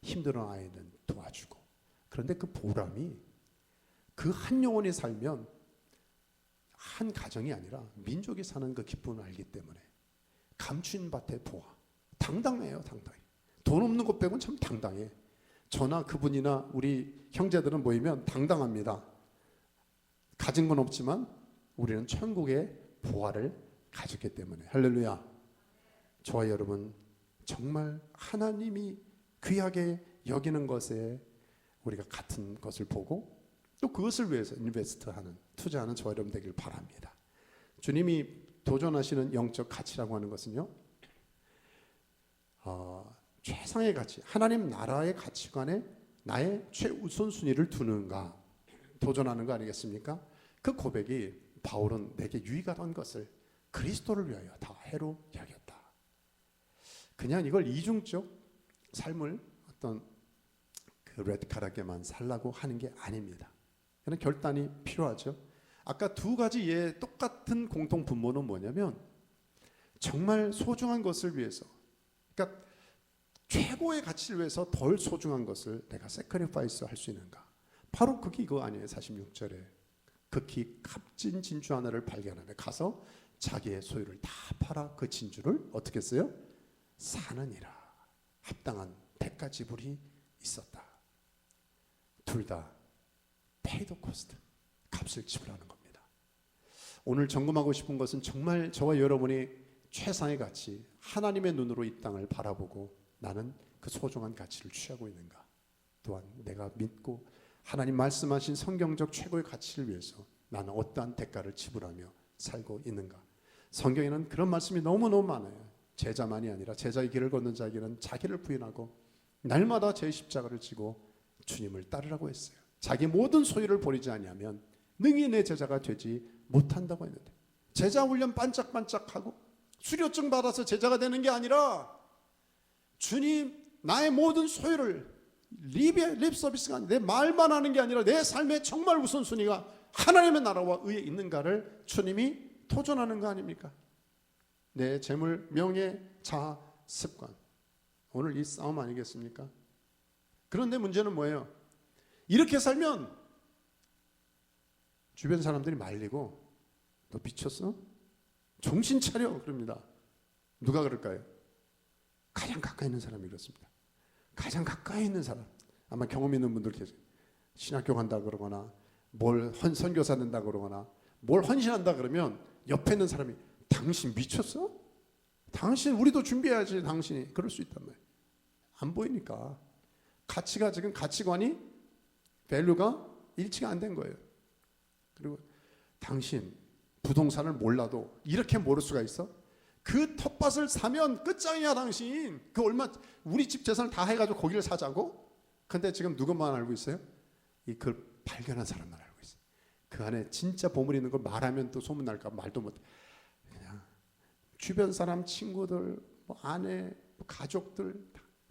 Speaker 1: 힘들어 아이는 도와주고. 그런데 그 보람이, 그 한 영혼이 살면 한 가정이 아니라 민족이 사는 그 기쁨을 알기 때문에 감춘 밭의 보화, 당당해요. 당당해. 돈 없는 것 빼고는 참 당당해. 저나 그분이나 우리 형제들은 모이면 당당합니다. 가진 건 없지만 우리는 천국의 보화를 가졌기 때문에. 할렐루야. 저와 여러분 정말 하나님이 귀하게 여기는 것에 우리가 같은 것을 보고 또 그것을 위해서 인베스트하는, 투자하는 저와 여러분 되길 바랍니다. 주님이 도전하시는 영적 가치라고 하는 것은요, 최상의 가치, 하나님 나라의 가치관에 나의 최우선순위를 두는가 도전하는 거 아니겠습니까? 그 고백이, 바울은 내게 유익하던 것을 그리스도를 위하여 다 해로 여겼다. 그냥 이걸 이중적 삶을 어떤 그 레드카락에만 살라고 하는 게 아닙니다. 그런 결단이 필요하죠. 아까 두 가지의 똑같은 공통 분모는 뭐냐면, 정말 소중한 것을 위해서, 그러니까 최고의 가치를 위해서 덜 소중한 것을 내가 세크리파이스 할 수 있는가. 바로 그게 이거 아니에요. 46절에 극히 값진 진주 하나를 발견하며 가서 자기의 소유를 다 팔아 그 진주를 어떻게 했어요? 사느니라. 합당한 대가 지불이 있었다. 둘 다 페이드 코스트, 값을 지불하는 겁니다. 오늘 점검하고 싶은 것은 정말 저와 여러분이 최상의 가치, 하나님의 눈으로 이 땅을 바라보고 나는 그 소중한 가치를 취하고 있는가. 또한 내가 믿고 하나님 말씀하신 성경적 최고의 가치를 위해서 나는 어떠한 대가를 지불하며 살고 있는가. 성경에는 그런 말씀이 너무너무 많아요. 제자만이 아니라 제자의 길을 걷는 자에게는 자기를 부인하고 날마다 제 십자가를 지고 주님을 따르라고 했어요. 자기 모든 소유를 버리지 아니하면 능히 내 제자가 되지 못한다고 했는데, 제자 훈련 반짝반짝하고 수료증 받아서 제자가 되는 게 아니라 주님 나의 모든 소유를 립 서비스가 아니라 내 말만 하는 게 아니라 내 삶의 정말 우선순위가 하나님의 나라와 의에 있는가를 주님이 도전하는 거 아닙니까? 내 재물, 명예, 자아, 습관. 오늘 이 싸움 아니겠습니까? 그런데 문제는 뭐예요? 이렇게 살면 주변 사람들이 말리고 너 미쳤어? 정신 차려 그럽니다. 누가 그럴까요? 가장 가까이 있는 사람이 그렇습니다. 가장 가까이 있는 사람. 아마 경험 있는 분들 계세요. 신학교 간다 그러거나 뭘 선교사 된다 그러거나 뭘 헌신한다 그러면 옆에 있는 사람이 당신 미쳤어? 당신 우리도 준비해야지. 당신이 그럴 수 있단 말이에요. 안 보이니까 가치가 지금 가치관이 밸류가 일치가 안 된 거예요. 그리고 당신 부동산을 몰라도 이렇게 모를 수가 있어? 그 텃밭을 사면 끝장이야 당신. 그 얼마 우리 집 재산을 다 해가지고 거기를 사자고? 근데 지금 누구만 알고 있어요? 그걸 발견한 사람만 알고 있어요. 그 안에 진짜 보물이 있는 걸 말하면 또 소문날까 말도 못해. 그냥 주변 사람, 친구들, 뭐 아내, 뭐 가족들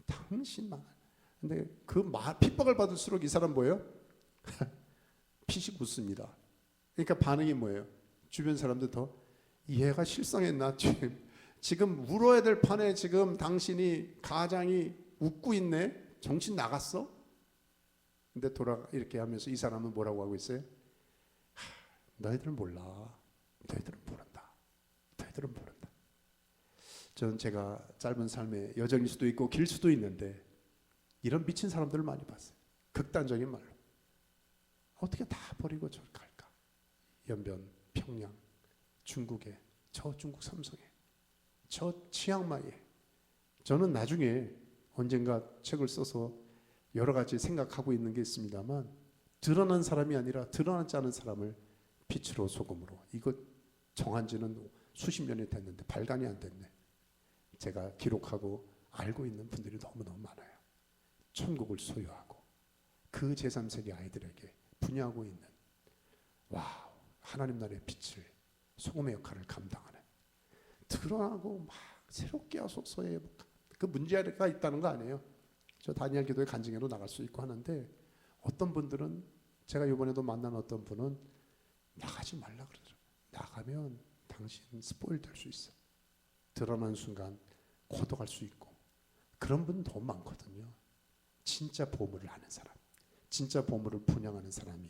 Speaker 1: 당신만. 근데 그 핍박을 받을수록 이 사람 뭐예요? 피식 웃습니다. 그러니까 반응이 뭐예요? 주변 사람들 더 얘가 실성했나? 지금 울어야 될 판에 지금 당신이 가장이 웃고 있네. 정신 나갔어? 근데 이렇게 하면서 이 사람은 뭐라고 하고 있어요? 너희들은 몰라. 너희들은 모른다. 너희들은 모른다. 저는 제가 짧은 삶의 여정일 수도 있고 길 수도 있는데 이런 미친 사람들을 많이 봤어요. 극단적인 말로. 어떻게 다 버리고 저를 갈까? 연변, 평양, 중국에, 저 중국 삼성에, 저 치앙마이에. 저는 나중에 언젠가 책을 써서 여러 가지 생각하고 있는 게 있습니다만 드러난 사람이 아니라 드러나지 않은 사람을 빛으로 소금으로. 이거 정한 지는 수십 년이 됐는데 발간이 안 됐네. 제가 기록하고 알고 있는 분들이 너무너무 많아요. 천국을 소유하고 그 제3세계 아이들에게 분야하고 있는 와우, 하나님 나라의 빛을 소금의 역할을 감당하는 드러나고 막 새롭게 하소서에 그 문제가 있다는 거 아니에요. 저 다니엘 기도회 간증회로 나갈 수 있고 하는데 어떤 분들은 제가 이번에도 만난 어떤 분은 나가지 말라 그러더라고요. 나가면 당신 스포일 될 수 있어. 드러난 순간 고독할 수 있고. 그런 분 너무 많거든요. 진짜 보물을 아는 사람, 진짜 보물을 분양하는 사람이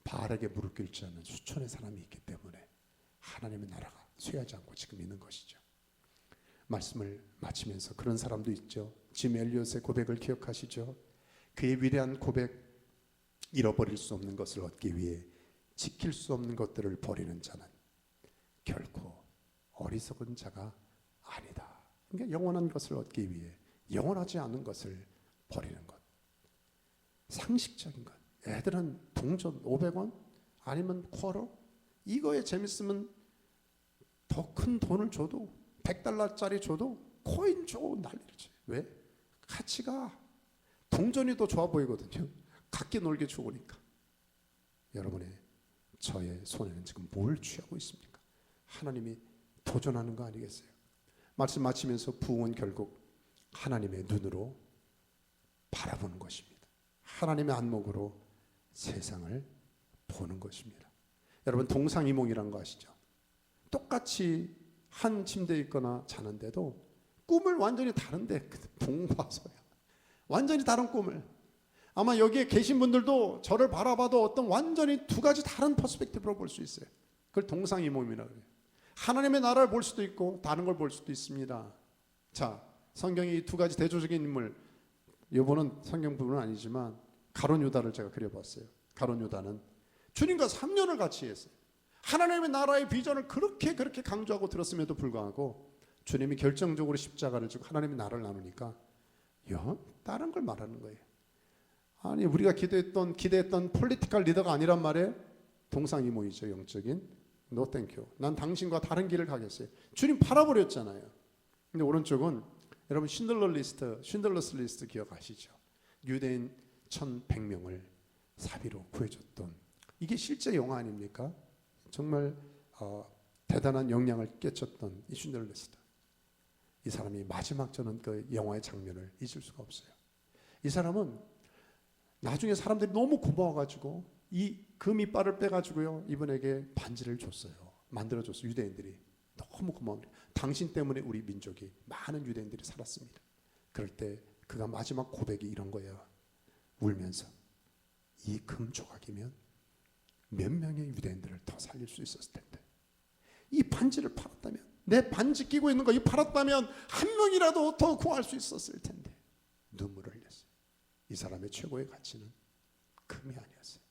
Speaker 1: 바알에게 무릎 꿇지 않는 수천의 사람이 있기 때문에 하나님의 나라가 쇠하지 않고 지금 있는 것이죠. 말씀을 마치면서 그런 사람도 있죠. 짐 엘리엇의 고백을 기억하시죠? 그의 위대한 고백, 잃어버릴 수 없는 것을 얻기 위해 지킬 수 없는 것들을 버리는 자는 결코 어리석은 자가 아니다. 그러니까 영원한 것을 얻기 위해 영원하지 않은 것을 버리는 것. 상식적인 것. 애들은 동전 500원 아니면 쿼러 이거에 재밌으면 더 큰 돈을 줘도 $100짜리 줘도 코인 줘 난리지. 왜? 가치가 동전이 더 좋아 보이거든요. 갖게 놀게 좋으니까. 여러분의 저의 손에는 지금 뭘 취하고 있습니까? 하나님이 도전하는 거 아니겠어요? 말씀 마치면서 부흥은 결국 하나님의 눈으로 바라보는 것입니다. 하나님의 안목으로 세상을 보는 것입니다. 여러분 동상이몽이란 거 아시죠? 똑같이 한 침대에 있거나 자는데도 꿈을 완전히 다른데 동봐서야 완전히 다른 꿈을. 아마 여기에 계신 분들도 저를 바라봐도 어떤 완전히 두 가지 다른 퍼스펙티브로 볼 수 있어요. 그걸 동상이몽이라고 해요. 하나님의 나라를 볼 수도 있고 다른 걸 볼 수도 있습니다. 자, 성경이 두 가지 대조적인 인물, 이번은 성경 부분은 아니지만 가룟 유다를 제가 그려봤어요. 가룟 유다는 주님과 3년을 같이 했어요. 하나님의 나라의 비전을 그렇게 강조하고 들었음에도 불구하고 주님이 결정적으로 십자가를 지고 하나님의 나라를 나누니까 다른 걸 말하는 거예요. 아니 우리가 기대했던 폴리티컬 리더가 아니란 말에 동상이몽이죠. 영적인 노 땡큐. 난 당신과 다른 길을 가겠어요. 주님 팔아버렸잖아요. 근데 오른쪽은 여러분 쉰들러스 리스트 기억하시죠? 유대인 1,100명을 사비로 구해줬던 이게 실제 영화 아닙니까? 정말 대단한 영향을 끼쳤던 이 쉰들러스 리스트. 이 사람이 마지막 저는 그 영화의 장면을 잊을 수가 없어요. 이 사람은 나중에 사람들이 너무 고마워가지고 이 금이빨을 빼가지고요 이분에게 반지를 줬어요. 만들어줬어요. 유대인들이 너무 고마워요. 당신 때문에 우리 민족이 많은 유대인들이 살았습니다. 그럴 때 그가 마지막 고백이 이런 거예요. 울면서 이 금 조각이면 몇 명의 유대인들을 더 살릴 수 있었을 텐데, 이 반지를 팔았다면, 내 반지 끼고 있는 거 이 팔았다면 한 명이라도 더 구할 수 있었을 텐데. 눈물을 흘렸어요. 이 사람의 최고의 가치는 금이 아니었어요.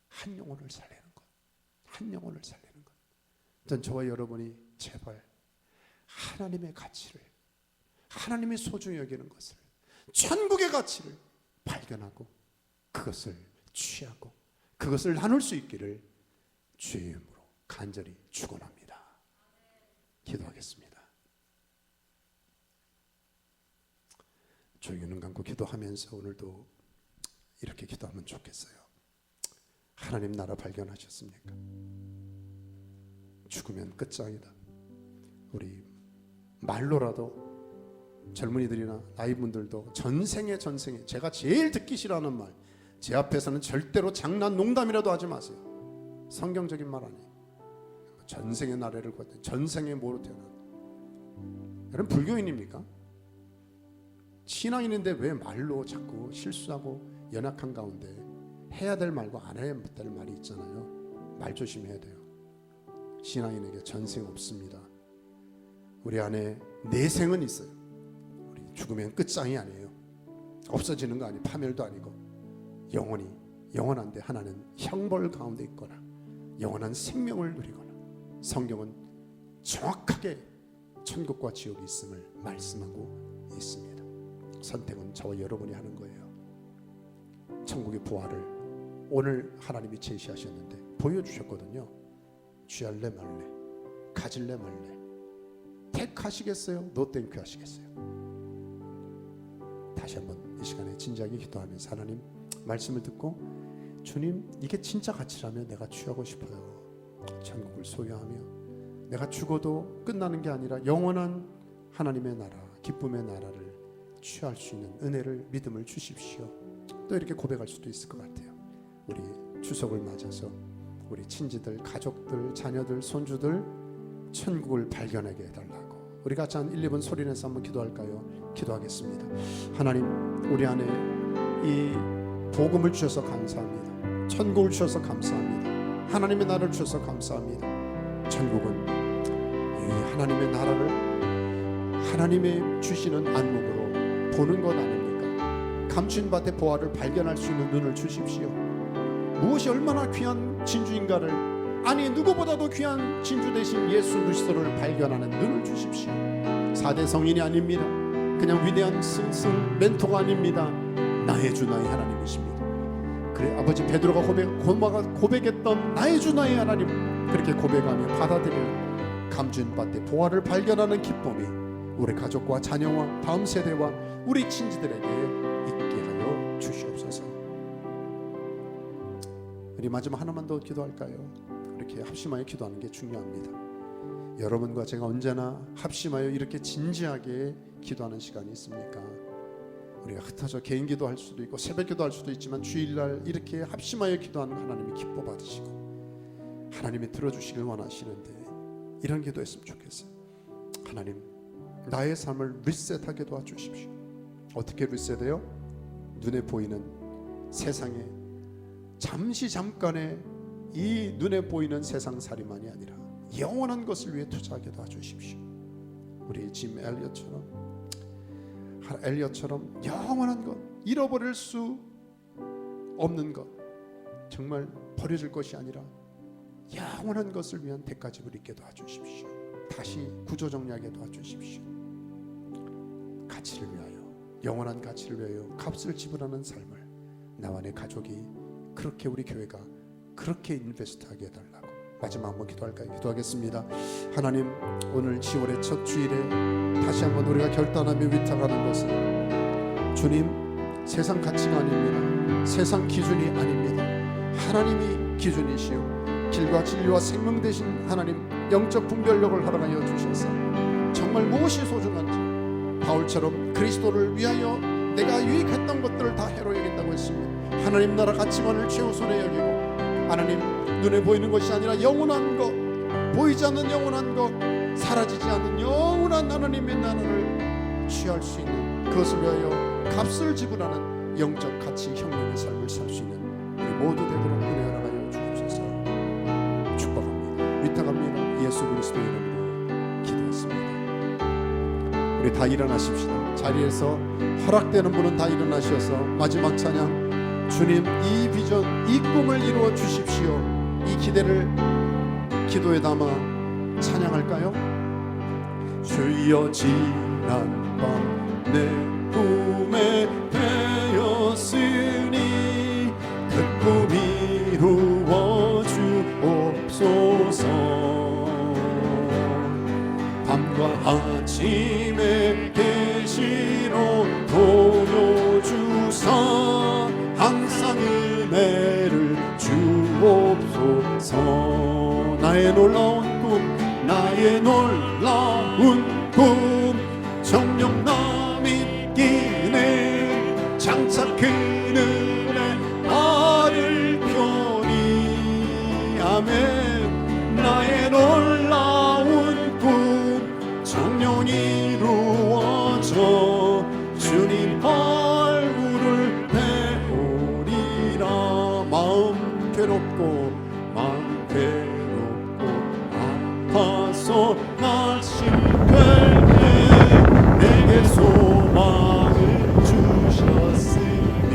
Speaker 1: 한 영혼을 살리는 것, 한 영혼을 살리는 것. 전 저와 여러분이 제발 하나님의 가치를, 하나님이 소중히 여기는 것을, 천국의 가치를 발견하고 그것을 취하고 그것을 나눌 수 있기를 주의 이름으로 간절히 축원합니다. 기도하겠습니다. 조용히 눈 감고 기도하면서 오늘도 이렇게 기도하면 좋겠어요. 하나님 나라 발견하셨습니까? 죽으면 끝장이다. 우리 말로라도 젊은이들이나 나이분들도 전생에 제가 제일 듣기 싫어하는 말, 제 앞에서는 절대로 장난 농담이라도 하지 마세요. 성경적인 말 아니에요. 전생의 나래를 구했다, 전생에 뭐로 태어났다. 여러분 불교인입니까? 신앙인인데 왜 말로 자꾸 실수하고 연약한 가운데 해야 될 말과 안 해야 될 말이 있잖아요. 말 조심해야 돼요. 신앙인에게 전생 없습니다. 우리 안에 내생은 있어요. 우리 죽으면 끝장이 아니에요. 없어지는 거 아니에요. 파멸도 아니고 영원히 영원한데 하나는 형벌 가운데 있거나 영원한 생명을 누리거나, 성경은 정확하게 천국과 지옥이 있음을 말씀하고 있습니다. 선택은 저와 여러분이 하는 거예요. 천국의 부활을 오늘 하나님이 제시하셨는데 보여주셨거든요. 취할래 말래, 가질래 말래, 택하시겠어요? 노 땡큐 하시겠어요? 다시 한번 이 시간에 진지하게 기도하면서 하나님 말씀을 듣고, 주님 이게 진짜 가치라면 내가 취하고 싶어요. 천국을 소유하며 내가 죽어도 끝나는 게 아니라 영원한 하나님의 나라, 기쁨의 나라를 취할 수 있는 은혜를, 믿음을 주십시오. 또 이렇게 고백할 수도 있을 것 같아요. 우리 추석을 맞아서 우리 친지들, 가족들, 자녀들, 손주들 천국을 발견하게 해달라고 우리 같이 한 1, 2분 소리내서 한번 기도할까요? 기도하겠습니다. 하나님, 우리 안에 이 복음을 주셔서 감사합니다. 천국을 주셔서 감사합니다. 하나님의 나라를 주셔서 감사합니다. 천국은 이 하나님의 나라를 하나님의 주시는 안목으로 보는 것 아닙니까? 감추인 밭의 보화를 발견할 수 있는 눈을 주십시오. 무엇이 얼마나 귀한 진주인가를, 아니 누구보다도 귀한 진주 대신 예수 그리스도를 발견하는 눈을 주십시오. 4대 성인이 아닙니다. 그냥 위대한 스승 멘토가 아닙니다. 나의 주 나의 하나님이십니다. 그래 아버지 베드로가 고백했던 나의 주 나의 하나님, 그렇게 고백하며 받아들이는 감추인 밭의 보화를 발견하는 기쁨이 우리 가족과 자녀와 다음 세대와 우리 친지들에게 있게 하여 주시옵소서. 우리 마지막 하나만 더 기도할까요? 이렇게 합심하여 기도하는 게 중요합니다. 여러분과 제가 언제나 합심하여 이렇게 진지하게 기도하는 시간이 있습니까? 우리가 흩어져 개인 기도할 수도 있고 새벽 기도할 수도 있지만 주일날 이렇게 합심하여 기도하는 하나님이 기뻐 받으시고 하나님이 들어주시길 원하시는데 이런 기도했으면 좋겠어요. 하나님, 나의 삶을 리셋하게 도와주십시오. 어떻게 리셋해요? 눈에 보이는 세상에 잠시 잠깐의 이 눈에 보이는 세상살이만이 아니라 영원한 것을 위해 투자하게 도와주십시오. 우리 짐 엘리엇처럼 영원한 것, 잃어버릴 수 없는 것, 정말 버려질 것이 아니라 영원한 것을 위한 대가집을 있게 도와주십시오. 다시 구조정리하게 도와주십시오. 가치를 위하여, 영원한 가치를 위하여 값을 지불하는 삶을 나와 내 가족이, 그렇게 우리 교회가 그렇게 인베스트하게 해달라고 마지막 한번 기도할까요? 기도하겠습니다. 하나님, 오늘 10월의 첫 주일에 다시 한번 우리가 결단하며 위탁하는 것은 주님, 세상 가치가 아닙니다. 세상 기준이 아닙니다. 하나님이 기준이시오. 길과 진리와 생명 되신 하나님, 영적 분별력을 허락하여 주셔서 정말 무엇이 소중한지 바울처럼 그리스도를 위하여 내가 유익했던 것들을 다 해로 여긴다고 했습니다. 하나님 나라 가치관을 최우선에 여기고 하나님 눈에 보이는 것이 아니라 영원한 것, 보이지 않는 영원한 것, 사라지지 않는 영원한 하나님의 나라를 취할 수 있는, 그것을 위하여 값을 지불하는 영적 가치 혁명의 삶을 살 수 있는 우리 모두 되도록 은혜 허락하여 주옵소서. 축복합니다. 위탁합니다. 예수 그리스도의 이름으로 기도했습니다. 우리 다 일어나십시다. 자리에서 허락되는 분은 다 일어나셔서 마지막 찬양, 주님 이 비전, 이 꿈을 이루어 주십시오, 이 기대를 기도에 담아 찬양할까요? 주여 지난 밤 내 꿈에 되었으니 그 꿈 이루어 주옵소서. 밤과 아침에 계시로 도와주사 항상 은혜를 주옵소서. 나의 놀라운 꿈, 나의 놀라운 꿈, 정녕 나 믿기는 장차 그늘에 나를 펴니. 아멘. 나의 놀라운 꿈 정녕 이루어져 주님 얼굴을 배우리라. 마음 괴롭고 아파서 날씬될 때 내게 소망을 주셨으며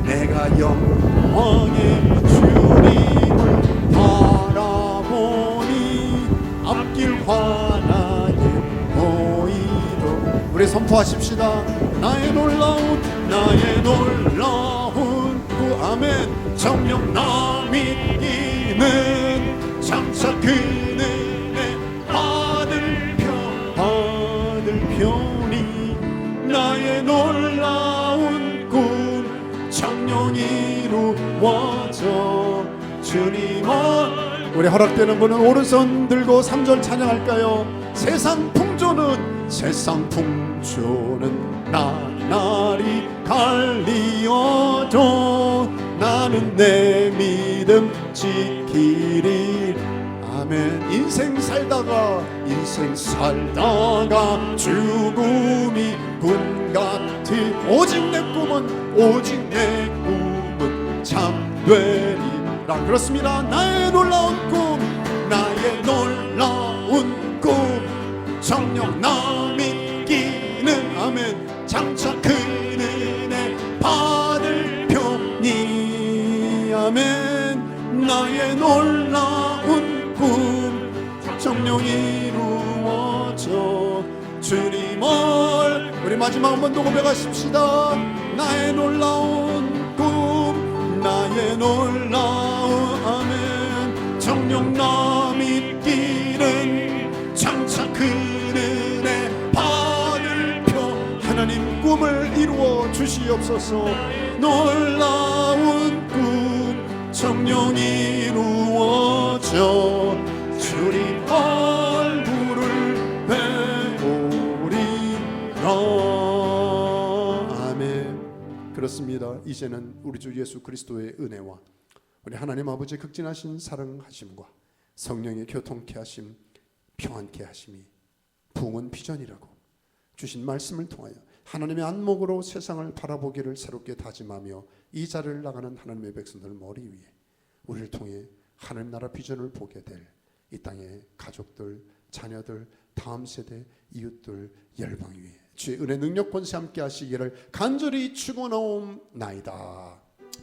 Speaker 1: 내가 영광의 주님을 바라보니 앞길 환하게 보이도. 우리 선포하십시다. 나의 놀라운 구, 아멘. 정녕 나 믿기는 장차 그늘에 하늘 펴니. 나의 놀라운 꿈 정녕 이루어져 주님. 우리 허락되는 분은 오른손 들고 3절 찬양할까요? 세상 풍조는 나날이 갈리어도 나는 내 믿음 지키리. 아멘. 인생 살다가 죽음이 군 같이 오직 내 꿈은 참되리라. 그렇습니다. 나의 놀라운 꿈 정녕 나 믿기는. 아멘. 장차 그늘에 받을 편이. 아멘. 나의 놀라운 꿈 정녕 이루어져 주님 우리 마지막 한 번 더 고백하십시다. 나의 놀라운 꿈, 나의 놀라운 아멘. 정녕 나 믿기는 장차 그늘에 받을 펴 하나님 꿈을 이루어 주시옵소서. 놀라운 꿈 정녕 이루어져 주님 얼굴을 배우리라. 아멘. 그렇습니다. 이제는 우리 주 예수 그리스도의 은혜와 우리 하나님 아버지의 극진하신 사랑하심과 성령의 교통케 하심, 평안케 하심이 부흥은 비전이라고 주신 말씀을 통하여 하나님의 안목으로 세상을 바라보기를 새롭게 다짐하며 이 자리를 나가는 하나님의 백성들 머리 위에 우리를 통해 하나님 나라 비전을 보게 될 이 땅의 가족들, 자녀들, 다음 세대, 이웃들, 열방 위에 주의 은혜 능력 권세 함께 하시기를 간절히 축원하옵나이다.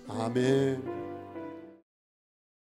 Speaker 1: 아멘.